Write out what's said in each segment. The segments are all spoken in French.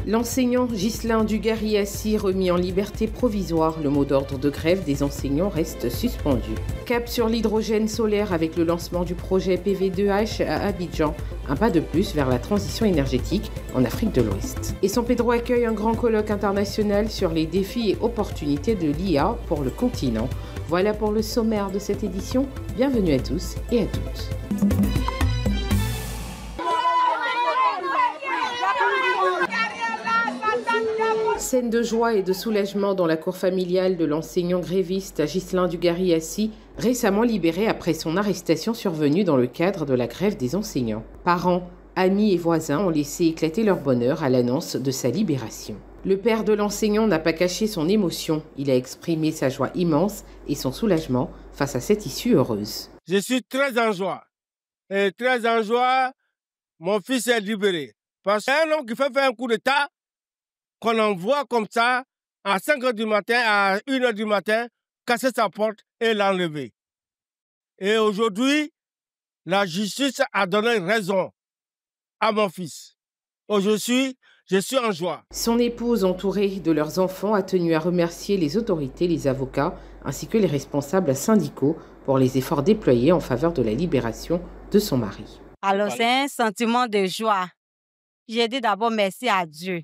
L'enseignant Ghislain Dugarry-Assy remis en liberté provisoire. Le mot d'ordre de grève des enseignants reste suspendu. Cap sur l'hydrogène solaire avec le lancement du projet PV2H à Abidjan. Un pas de plus vers la transition énergétique en Afrique de l'Ouest. Et San Pedro accueille un grand colloque international sur les défis et opportunités de l'IA pour le continent. Voilà pour le sommaire de cette édition. Bienvenue à tous et à toutes. Scène de joie et de soulagement dans la cour familiale de l'enseignant gréviste Ghislain Dugarry-Assy, récemment libéré après son arrestation survenue dans le cadre de la grève des enseignants. Parents, amis et voisins ont laissé éclater leur bonheur à l'annonce de sa libération. Le père de l'enseignant n'a pas caché son émotion. Il a exprimé sa joie immense et son soulagement face à cette issue heureuse. Je suis très en joie. Et très en joie, mon fils est libéré. Parce qu'un homme qui fait faire un coup d'État, qu'on envoie comme ça, à 5 h du matin, à 1 h du matin, casser sa porte et l'enlever. Et aujourd'hui, la justice a donné raison à mon fils. Aujourd'hui, je suis en joie. Son épouse, entourée de leurs enfants, a tenu à remercier les autorités, les avocats, ainsi que les responsables syndicaux pour les efforts déployés en faveur de la libération de son mari. Alors, c'est un sentiment de joie. J'ai dit d'abord merci à Dieu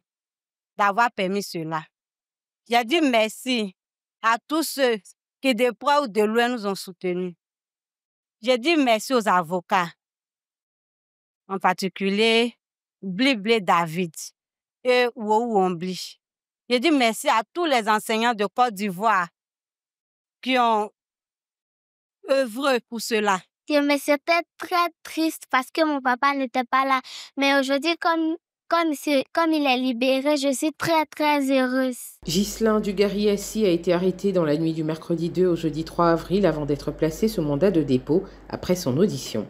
d'avoir permis cela. J'ai dit merci à tous ceux qui de près ou de loin nous ont soutenus. J'ai dit merci aux avocats, en particulier Bliblé David et Wou Ombli. J'ai dit merci à tous les enseignants de Côte d'Ivoire qui ont œuvré pour cela. Mais c'était très triste parce que mon papa n'était pas là. Mais aujourd'hui, comme il est libéré, je suis très, très heureuse. Ghislain Dugarry-Assy a été arrêté dans la nuit du mercredi 2 au jeudi 3 avril avant d'être placé sous mandat de dépôt après son audition.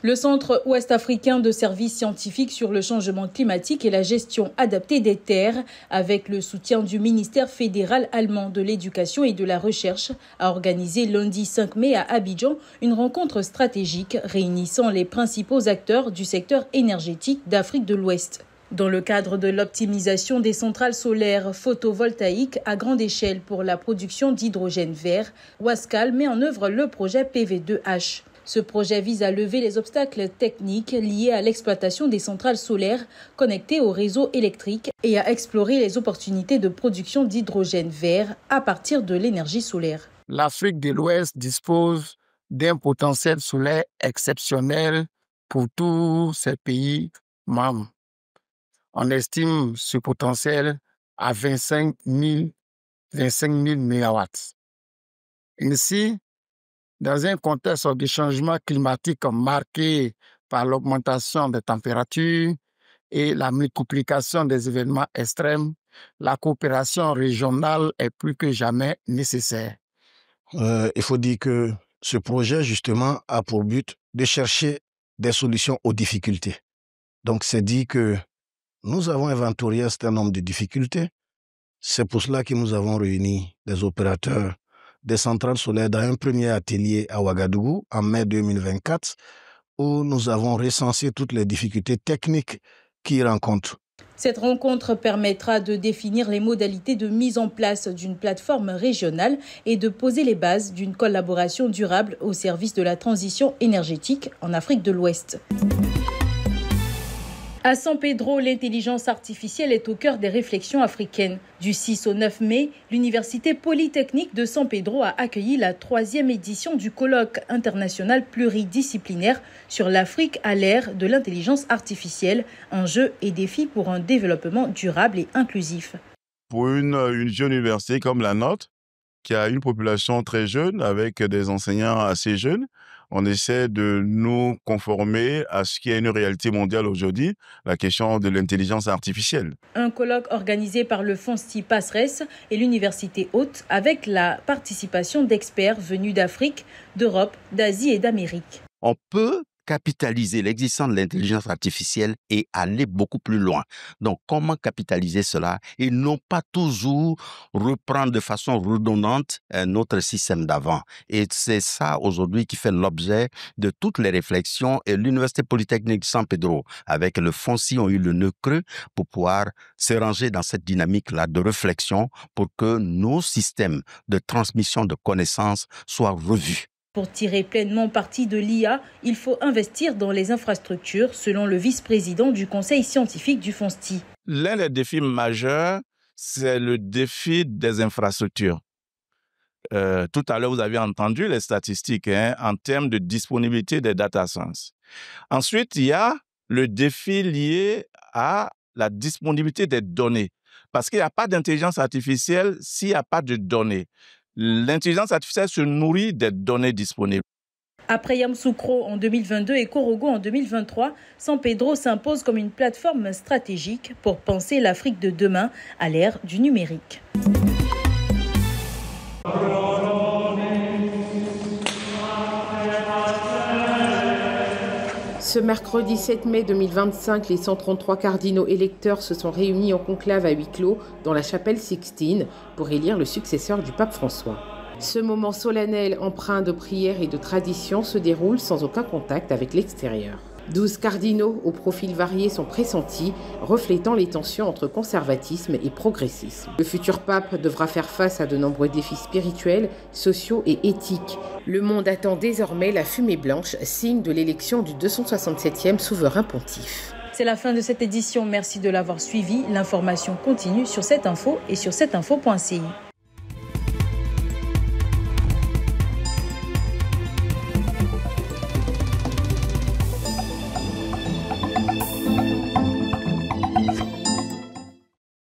Le Centre ouest-africain de services scientifiques sur le changement climatique et la gestion adaptée des terres, avec le soutien du ministère fédéral allemand de l'éducation et de la recherche, a organisé lundi 5 mai à Abidjan une rencontre stratégique réunissant les principaux acteurs du secteur énergétique d'Afrique de l'Ouest. Dans le cadre de l'optimisation des centrales solaires photovoltaïques à grande échelle pour la production d'hydrogène vert, Wascal met en œuvre le projet PV2H. Ce projet vise à lever les obstacles techniques liés à l'exploitation des centrales solaires connectées au réseau électrique et à explorer les opportunités de production d'hydrogène vert à partir de l'énergie solaire. L'Afrique de l'Ouest dispose d'un potentiel solaire exceptionnel pour tous ses pays membres. On estime ce potentiel à 25 000 mégawatts. Ainsi, dans un contexte de changement climatique marqué par l'augmentation des températures et la multiplication des événements extrêmes, la coopération régionale est plus que jamais nécessaire. Il faut dire que ce projet, justement, a pour but de chercher des solutions aux difficultés. Donc, c'est dit que nous avons inventorié un certain nombre de difficultés. C'est pour cela que nous avons réuni des opérateurs des centrales solaires dans un premier atelier à Ouagadougou en mai 2024 où nous avons recensé toutes les difficultés techniques qu'ils rencontrent. Cette rencontre permettra de définir les modalités de mise en place d'une plateforme régionale et de poser les bases d'une collaboration durable au service de la transition énergétique en Afrique de l'Ouest. À San Pedro, l'intelligence artificielle est au cœur des réflexions africaines. Du 6 au 9 mai, l'Université polytechnique de San Pedro a accueilli la 3e édition du colloque international pluridisciplinaire sur l'Afrique à l'ère de l'intelligence artificielle, enjeux et défis pour un développement durable et inclusif. Pour une jeune université comme la nôtre, qui a une population très jeune avec des enseignants assez jeunes, on essaie de nous conformer à ce qui est une réalité mondiale aujourd'hui, la question de l'intelligence artificielle. Un colloque organisé par le FONSTI Passeresse et l'Université Haute avec la participation d'experts venus d'Afrique, d'Europe, d'Asie et d'Amérique. On peut capitaliser l'existence de l'intelligence artificielle et aller beaucoup plus loin. Donc, comment capitaliser cela et non pas toujours reprendre de façon redondante notre système d'avant. Et c'est ça aujourd'hui qui fait l'objet de toutes les réflexions et l'Université Polytechnique de San Pedro avec le FONSI ont eu le nœud creux pour pouvoir se ranger dans cette dynamique-là de réflexion pour que nos systèmes de transmission de connaissances soient revus. Pour tirer pleinement parti de l'IA, il faut investir dans les infrastructures, selon le vice-président du conseil scientifique du FONSTI. L'un des défis majeurs, c'est le défi des infrastructures. Tout à l'heure, vous avez entendu les statistiques en termes de disponibilité des data science. Ensuite, il y a le défi lié à la disponibilité des données. Parce qu'il n'y a pas d'intelligence artificielle s'il n'y a pas de données. L'intelligence artificielle se nourrit des données disponibles. Après Yamoussoukro en 2022 et Korogo en 2023, San Pedro s'impose comme une plateforme stratégique pour penser l'Afrique de demain à l'ère du numérique. Ce mercredi 7 mai 2025, les 133 cardinaux électeurs se sont réunis en conclave à huis clos dans la chapelle Sixtine pour élire le successeur du pape François. Ce moment solennel empreint de prière et de tradition se déroule sans aucun contact avec l'extérieur. 12 cardinaux aux profils variés sont pressentis, reflétant les tensions entre conservatisme et progressisme. Le futur pape devra faire face à de nombreux défis spirituels, sociaux et éthiques. Le monde attend désormais la fumée blanche, signe de l'élection du 267e souverain pontife. C'est la fin de cette édition. Merci de l'avoir suivi. L'information continue sur cette info et sur cetteinfo.ci.